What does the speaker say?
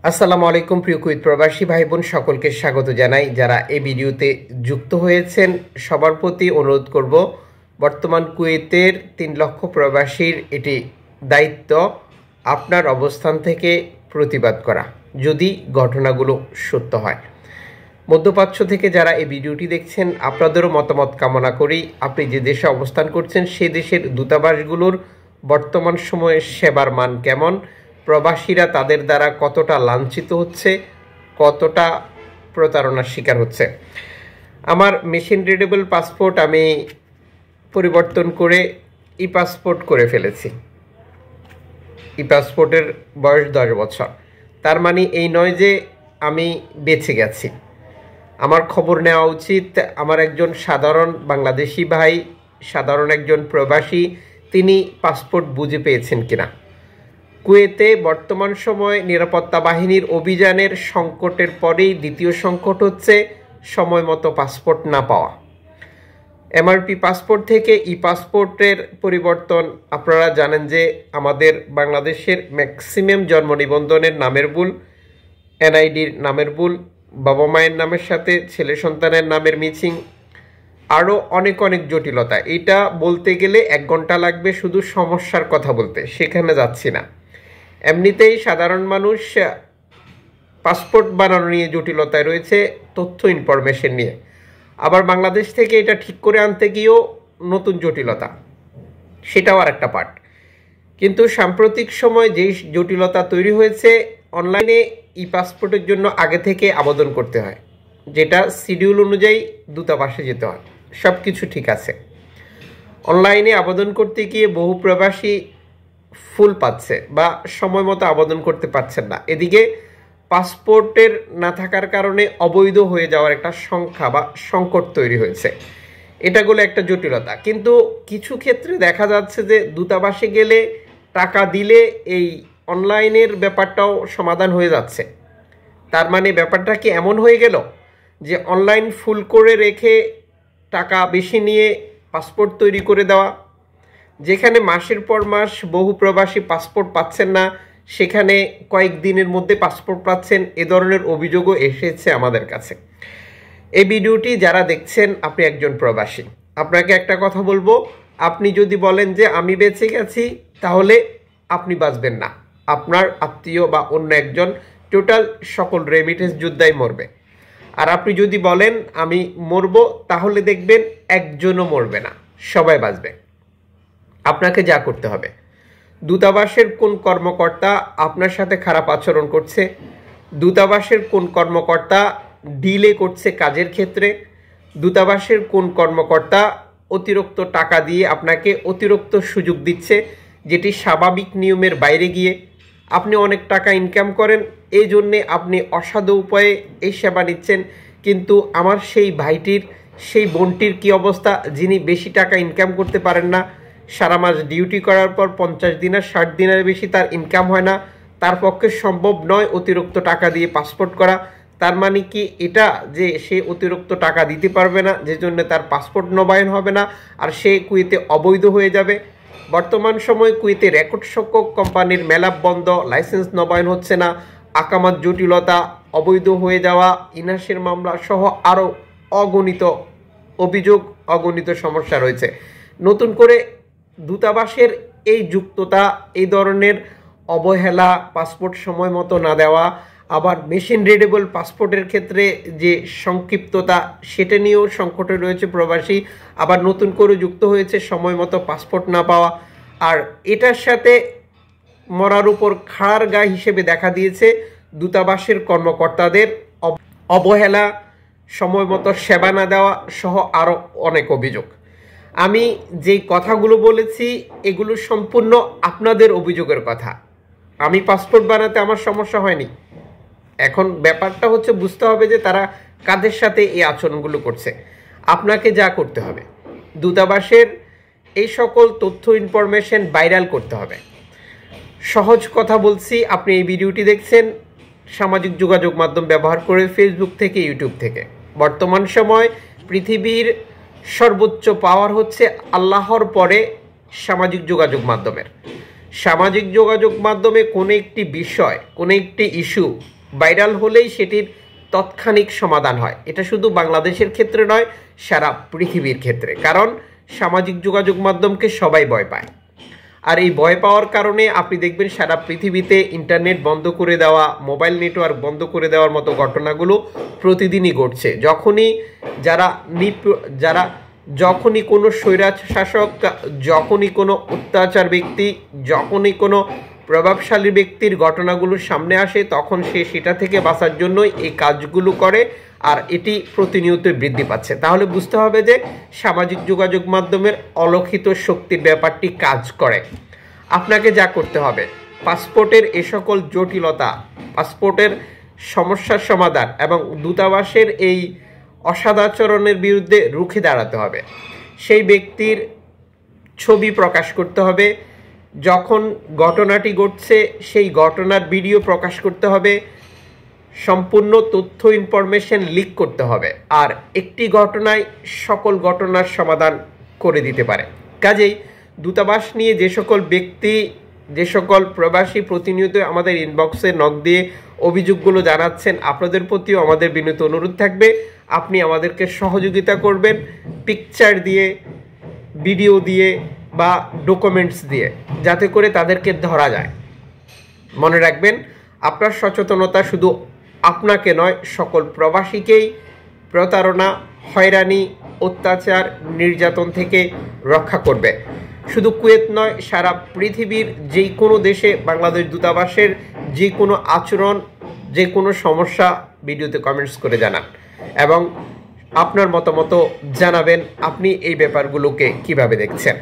আসসালামু আলাইকুম প্রিয় কুয়েত প্রবাসী ভাই বোন সকলকে স্বাগত জানাই। যারা এই ভিডিওতে যুক্ত হয়েছেন সবার প্রতি অনুরোধ করব, বর্তমান কুয়েতের ৩ লক্ষ প্রবাসীর এটি দায়িত্ব আপনার অবস্থান থেকে প্রতিবাদ করা যদি ঘটনাগুলো সত্য হয়। মধ্যপ্রাচ্য থেকে যারা এই ভিডিওটি দেখছেন আপনাদেরও মতামত কামনা করি। আপনি যে দেশে অবস্থান করছেন সে দেশের দূতাবাসগুলোর বর্তমান সময়ে সেবার মান কেমন, প্রবাসীরা তাদের দ্বারা কতটা লাঞ্ছিত হচ্ছে, কতটা প্রতারণার শিকার হচ্ছে। আমার মেশিন রিডেবল পাসপোর্ট আমি পরিবর্তন করে ই পাসপোর্ট করে ফেলেছি। ই পাসপোর্টের বয়স 10 বছর। তার মানে এই নয় যে আমি বেঁচে গেছি। আমার খবর নেওয়া উচিত। আমার একজন সাধারণ বাংলাদেশি ভাই, সাধারণ একজন প্রবাসী, তিনি পাসপোর্ট বুঝে পেয়েছেন কিনা। কুয়েতে বর্তমান সময় নিরাপত্তা বাহিনীর অভিযানের সংকটের পরেই দ্বিতীয় সংকট হচ্ছে সময় মতো পাসপোর্ট না পাওয়া। এমআরপি পাসপোর্ট থেকে ই পাসপোর্টের পরিবর্তন, আপনারা জানেন যে আমাদের বাংলাদেশের ম্যাক্সিমাম জন্ম নিবন্ধনের নামের ভুল, এনআইডির নামের ভুল, বাবা মায়ের নামের সাথে ছেলে সন্তানের নামের মিচিং, আরও অনেক অনেক জটিলতা। এটা বলতে গেলে 1 ঘন্টা লাগবে শুধু সমস্যার কথা বলতে, সেখানে যাচ্ছি না। এমনিতেই সাধারণ মানুষ পাসপোর্ট বানানো নিয়ে জটিলতায় রয়েছে, তথ্য ইনফরমেশন নিয়ে। আবার বাংলাদেশ থেকে এটা ঠিক করে আনতে গিয়েও নতুন জটিলতা, সেটাও আর একটা পার্ট। কিন্তু সাম্প্রতিক সময় যেই জটিলতা তৈরি হয়েছে, অনলাইনে ই পাসপোর্টের জন্য আগে থেকে আবেদন করতে হয়, যেটা শিডিউল অনুযায়ী দূতাবাসে যেতে হয়। সব কিছু ঠিক আছে। অনলাইনে আবেদন করতে গিয়ে বহু প্রবাসী ফুল পাচ্ছে বা সময় মতো আবেদন করতে পারছেন না। এদিকে পাসপোর্টের না থাকার কারণে অবৈধ হয়ে যাওয়ার একটা সংখ্যা বা সংকট তৈরি হয়েছে। এটাগুলো একটা জটিলতা। কিন্তু কিছু ক্ষেত্রে দেখা যাচ্ছে যে দূতাবাসে গেলে টাকা দিলে এই অনলাইনের ব্যাপারটাও সমাধান হয়ে যাচ্ছে। তার মানে ব্যাপারটা কি এমন হয়ে গেল যে অনলাইন ফুল করে রেখে টাকা বেশি নিয়ে পাসপোর্ট তৈরি করে দেওয়া? যেখানে মাসের পর মাস বহু প্রবাসী পাসপোর্ট পাচ্ছেন না, সেখানে কয়েকদিনের মধ্যে পাসপোর্ট পাচ্ছেন। এ ধরনের অভিযোগও এসেছে আমাদের কাছে। এই ভিডিওটি যারা দেখছেন আপনি একজন প্রবাসী, আপনাকে একটা কথা বলবো, আপনি যদি বলেন যে আমি বেঁচে গেছি, তাহলে আপনি বাঁচবেন না, আপনার আত্মীয় বা অন্য একজন, টোটাল সকল রেমিটেন্স যোদ্ধাই মরবে। আর আপনি যদি বলেন আমি মরবো, তাহলে দেখবেন একজনও মরবে না, সবাই বাঁচবে। আপনাকে যা করতে হবে, দূতাবাসের কোন কর্মকর্তা আপনার সাথে খারাপ আচরণ করছে, দূতাবাসের কোন কর্মকর্তা ডিলে করছে কাজের ক্ষেত্রে, দূতাবাসের কোন কর্মকর্তা অতিরিক্ত টাকা দিয়ে আপনাকে অতিরিক্ত সুযোগ দিচ্ছে, যেটি স্বাভাবিক নিয়মের বাইরে গিয়ে আপনি অনেক টাকা ইনকাম করেন, এই জন্যে আপনি অসাধু উপায়ে এই সেবা নিচ্ছেন। কিন্তু আমার সেই ভাইটির, সেই বোনটির কি অবস্থা, যিনি বেশি টাকা ইনকাম করতে পারেন না, সারা মাস ডিউটি করার পর 50 দিনের 60 দিনের বেশি তার ইনকাম হয় না, তার পক্ষে সম্ভব নয় অতিরিক্ত টাকা দিয়ে পাসপোর্ট করা। তার মানে কি এটা যে সে অতিরিক্ত টাকা দিতে পারবে না, যে জন্য তার পাসপোর্ট নবায়ন হবে না, আর সে কুয়েতে অবৈধ হয়ে যাবে? বর্তমান সময় কুয়েতে রেকর্ড সংখ্যক কোম্পানির মেলাপ বন্ধ, লাইসেন্স নবায়ন হচ্ছে না, আকামাত জটিলতা, অবৈধ হয়ে যাওয়া, ইনাসের মামলা সহ আরও অগণিত অভিযোগ, অগণিত সমস্যা রয়েছে। নতুন করে দূতাবাসের এই যুক্ততা, এই ধরনের অবহেলা, পাসপোর্ট সময় মতো না দেওয়া, আবার মেশিন রিডেবল পাসপোর্টের ক্ষেত্রে যে সংক্ষিপ্ততা, সেটা নিয়েও সংকটে রয়েছে প্রবাসী। আবার নতুন করে যুক্ত হয়েছে সময় মতো পাসপোর্ট না পাওয়া। আর এটার সাথে মরার উপর খাড়ার গায়ে হিসেবে দেখা দিয়েছে দূতাবাসের কর্মকর্তাদের অবহেলা, সময় মতো সেবা না দেওয়া সহ আরও অনেক অভিযোগ। আমি যেই কথাগুলো বলেছি এগুলো সম্পূর্ণ আপনাদের অভিযোগের কথা। আমি পাসপোর্ট বানাতে আমার সমস্যা হয়নি। এখন ব্যাপারটা হচ্ছে বুঝতে হবে যে তারা কাদের সাথে এই আচরণগুলো করছে। আপনাকে যা করতে হবে, দূতাবাসের এই সকল তথ্য ইনফরমেশন ভাইরাল করতে হবে। সহজ কথা বলছি, আপনি এই ভিডিওটি দেখছেন সামাজিক যোগাযোগ মাধ্যম ব্যবহার করে, ফেসবুক থেকে, ইউটিউব থেকে। বর্তমান সময় পৃথিবীর সর্বোচ্চ পাওয়ার হচ্ছে আল্লাহর পরে সামাজিক যোগাযোগ মাধ্যমের। সামাজিক যোগাযোগ মাধ্যমে কোনো একটি বিষয়, কোনো একটি ইস্যু ভাইরাল হলেই সেটির তাৎক্ষণিক সমাধান হয়। এটা শুধু বাংলাদেশের ক্ষেত্রে নয়, সারা পৃথিবীর ক্ষেত্রে। কারণ সামাজিক যোগাযোগ মাধ্যমকে সবাই ভয় পায়। আর এই ভয় পাওয়ার কারণে আপনি দেখবেন সারা পৃথিবীতে ইন্টারনেট বন্ধ করে দেওয়া, মোবাইল নেটওয়ার্ক বন্ধ করে দেওয়ার মতো ঘটনাগুলো প্রতিদিনই ঘটছে। যখনই কোনো স্বৈরাচ শাসক, যখনই কোনো অত্যাচার ব্যক্তি, যখনই কোনো প্রভাবশালী ব্যক্তির ঘটনাগুলো সামনে আসে, তখন সে সেটা থেকে বাঁচার জন্যই এই কাজগুলো করে। আর এটি প্রতিনিয়ত বৃদ্ধি পাচ্ছে। তাহলে বুঝতে হবে যে সামাজিক যোগাযোগ মাধ্যমের অলৌকিক শক্তির ব্যাপারটি কাজ করে। আপনাকে যা করতে হবে, পাসপোর্টের এ সকল জটিলতা, পাসপোর্টের সমস্যার সমাধান এবং দূতাবাসের এই অসদাচরণের বিরুদ্ধে রুখে দাঁড়াতে হবে। সেই ব্যক্তির ছবি প্রকাশ করতে হবে, যখন ঘটনাটি ঘটছে সেই ঘটনার ভিডিও প্রকাশ করতে হবে, সম্পূর্ণ তথ্য ইনফরমেশন লিক করতে হবে। আর একটি ঘটনায় সকল ঘটনার সমাধান করে দিতে পারে। কাজেই দূতাবাস নিয়ে যে সকল ব্যক্তি, যে সকল প্রবাসী প্রতিনিয়ত আমাদের ইনবক্সে নক দিয়ে অভিযোগগুলো জানাচ্ছেন, আপনাদের প্রতিও আমাদের বিনীত অনুরোধ থাকবে আপনি আমাদেরকে সহযোগিতা করবেন পিকচার দিয়ে, ভিডিও দিয়ে বা ডকুমেন্টস দিয়ে, যাতে করে তাদেরকে ধরা যায়। মনে রাখবেন, আপনার সচেতনতা শুধু আপনাকে নয়, সকল প্রবাসীকেই প্রতারণা, হয়রানি, অত্যাচার, নির্যাতন থেকে রক্ষা করবে। শুধু কুয়েত নয়, সারা পৃথিবীর যে কোনো দেশে বাংলাদেশ দূতাবাসের যে কোনো আচরণ, যে কোনো সমস্যা ভিডিওতে কমেন্টস করে জানান এবং আপনার মতামত জানাবেন আপনি এই ব্যাপারগুলোকে কিভাবে দেখছেন।